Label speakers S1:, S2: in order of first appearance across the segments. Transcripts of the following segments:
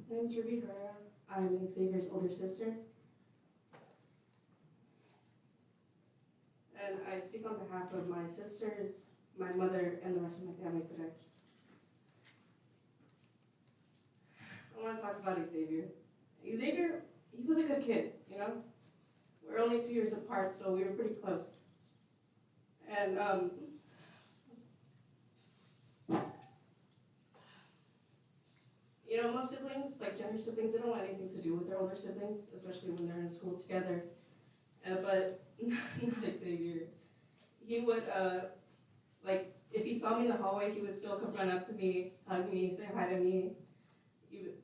S1: My name is Ruby Herrera. I'm Xavier's older sister. And I speak on behalf of my sisters, my mother, and the rest of my family today. I want to talk about Xavier. Xavier, he was a good kid, you know? We're only 2 years apart, so we were pretty close. And you know, most siblings, like younger siblings, they don't want anything to do with their older siblings, especially when they're in school together. But not Xavier. He would, like, if he saw me in the hallway, he would still come run up to me, hug me, say hi to me.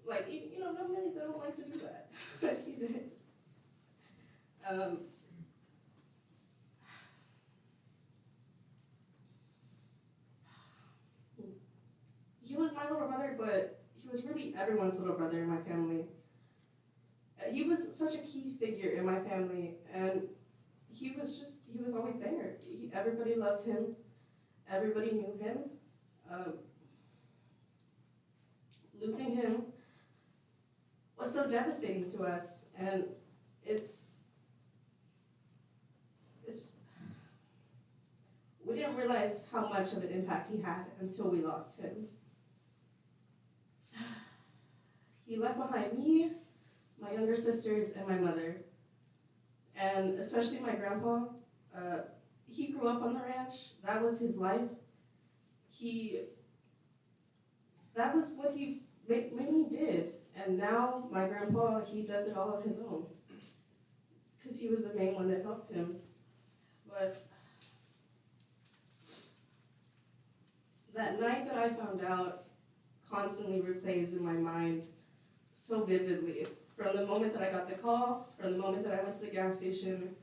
S1: Like, you know, normally they don't like to do that, but he did. He was my little brother, but he was really everyone's little brother in my family. He was such a key figure in my family, and he was always there. Everybody loved him. Everybody knew him. Losing him was so devastating to us, and we didn't realize how much of an impact he had until we lost him. He left behind me, my younger sisters, and my mother. And especially my grandpa, he grew up on the ranch. That was his life. That was what he mainly did. And now my grandpa, he does it all on his own, because he was the main one that helped him. But that night that I found out constantly replays in my mind so vividly. From the moment that I got the call, from the moment that I went to the gas station,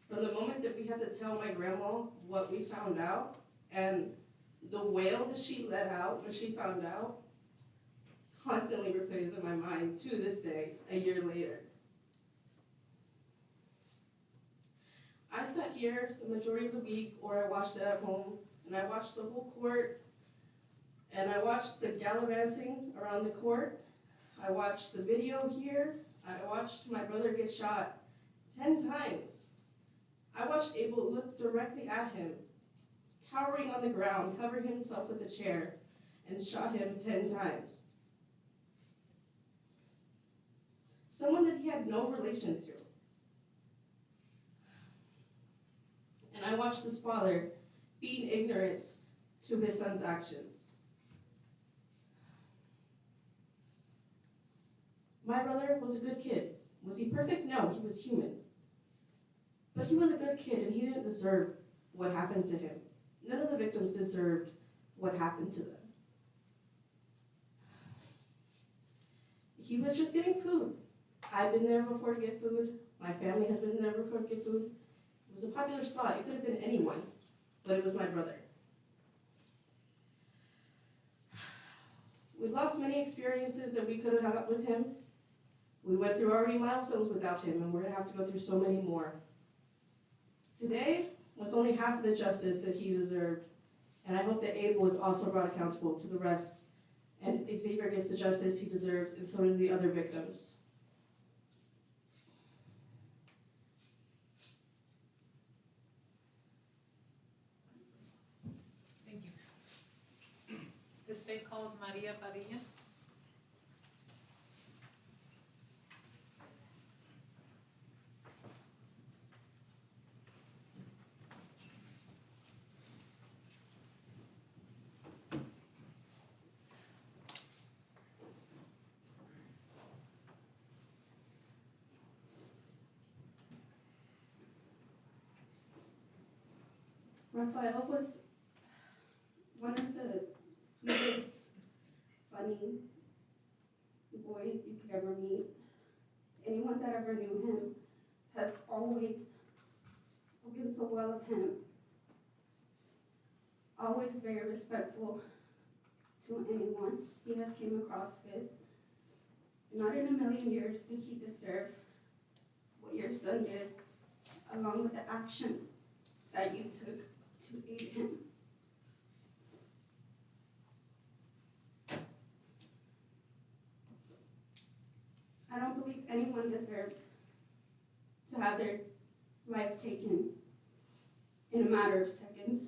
S1: from the moment that we had to tell my grandma what we found out, and the wail that she let out when she found out, constantly replays in my mind to this day, a year later. I sat here the majority of the week, or I watched it at home, and I watched the whole court, and I watched the gallivanting around the court. I watched the video here. I watched my brother get shot 10 times. I watched Abel look directly at him, cowering on the ground, covering himself with a chair, and shot him 10 times. Someone that he had no relation to. And I watched his father feign ignorance to his son's actions. My brother was a good kid. Was he perfect? No, he was human. But he was a good kid, and he didn't deserve what happened to him. None of the victims deserved what happened to them. He was just getting food. I've been there before to get food. My family has been there before to get food. It was a popular spot. It could have been anyone, but it was my brother. We lost many experiences that we could have had with him. We went through already milestones without him, and we're gonna have to go through so many more. Today was only half of the justice that he deserved, and I hope that Abel is also brought accountable to the rest, and Xavier gets the justice he deserves, and so do the other victims.
S2: Thank you. The state calls Maria Padilla.
S1: Rafael was one of the sweetest, funny boys you could ever meet. Anyone that ever knew him has always spoken so well of him. Always very respectful to anyone he has came across with. Not in a million years did he deserve what your son did, along with the actions that you took to aid him.
S3: anyone deserves to have their life taken in a matter of seconds,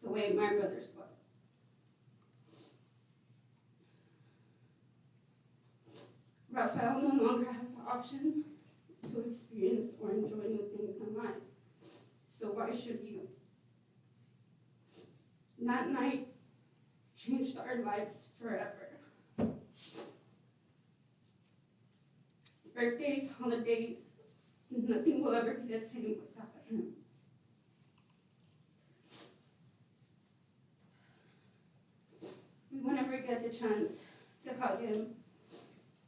S3: the way my brother's was. Rafael no longer has the option to experience or enjoy new things in life. So why should you? That night changed our lives forever. Birthdays, holidays, nothing will ever be the same without him. We will never get the chance to hug him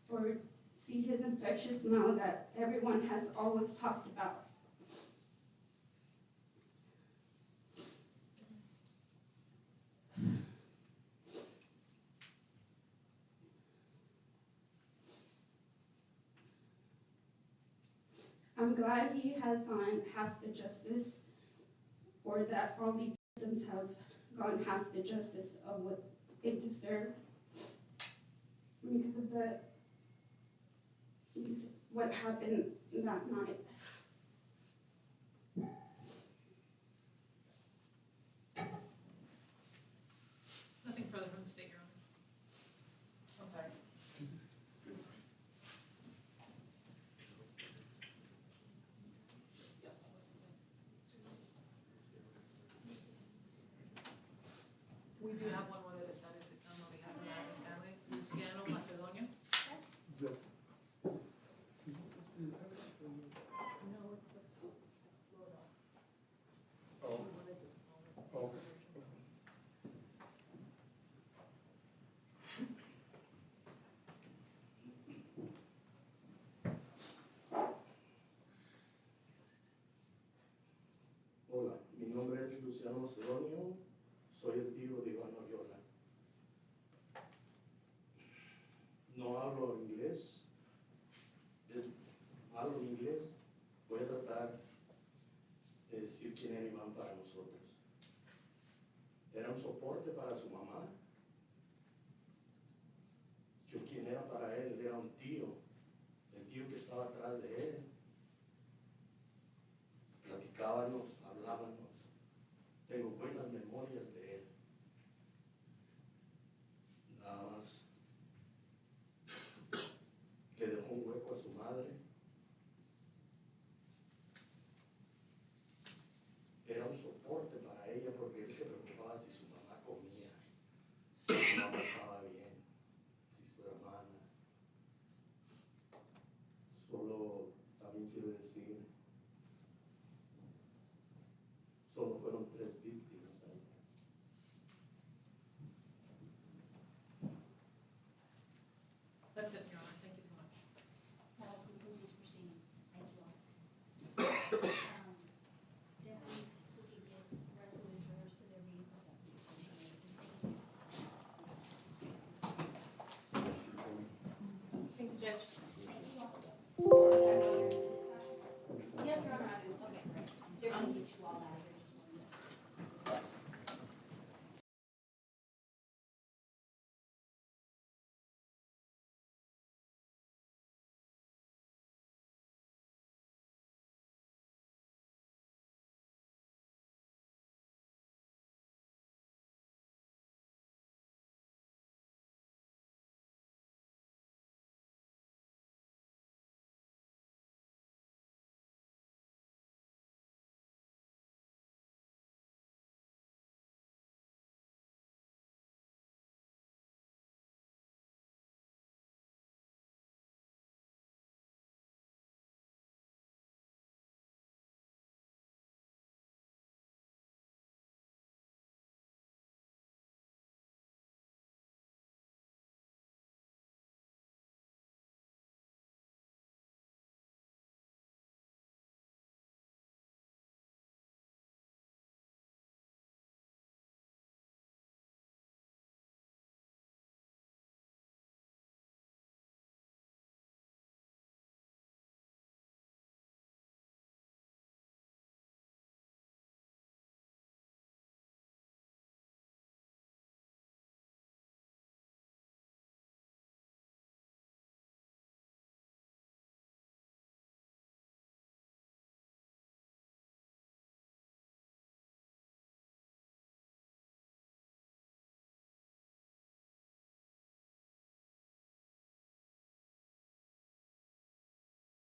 S3: or see his infectious smile that everyone has always talked about. I'm glad he has gotten half the justice, or that all the victims have gotten half the justice of what they deserve because of what happened that night.
S2: Nothing further from the state, Your Honor. I'm sorry. We do have one more that decided to come on behalf of Madeline's family, Luciano Macedonia.
S4: Yes.
S2: No, it's the Florida.
S4: Oh.
S2: We wanted the smaller
S4: Oh.
S2: version.
S4: Hola, mi nombre es Luciano Macedonio, soy el tío de Iván Oriola. No hablo inglés, hablo inglés, voy a tratar de decir quién era Iván para nosotros. Era un soporte para su mamá, que quien era para él era un tío, el tío que estaba atrás de él. Platicábamos, hablábamos, tengo buenas memorias de él. Nada más que dejó un hueco a su madre. Era un soporte para ella porque él se preocupaba si su mamá comía, si su mamá estaba bien, si su hermana. Solo también quiero decir, solo fueron 3 víctimas ahí.
S2: That's it, Your Honor. Thank you so much.
S5: That concludes proceedings. Thank you all. Deputies, who can give the rest of the jurors to their vehicles.
S2: Thank you, Judge.
S5: Thank you all.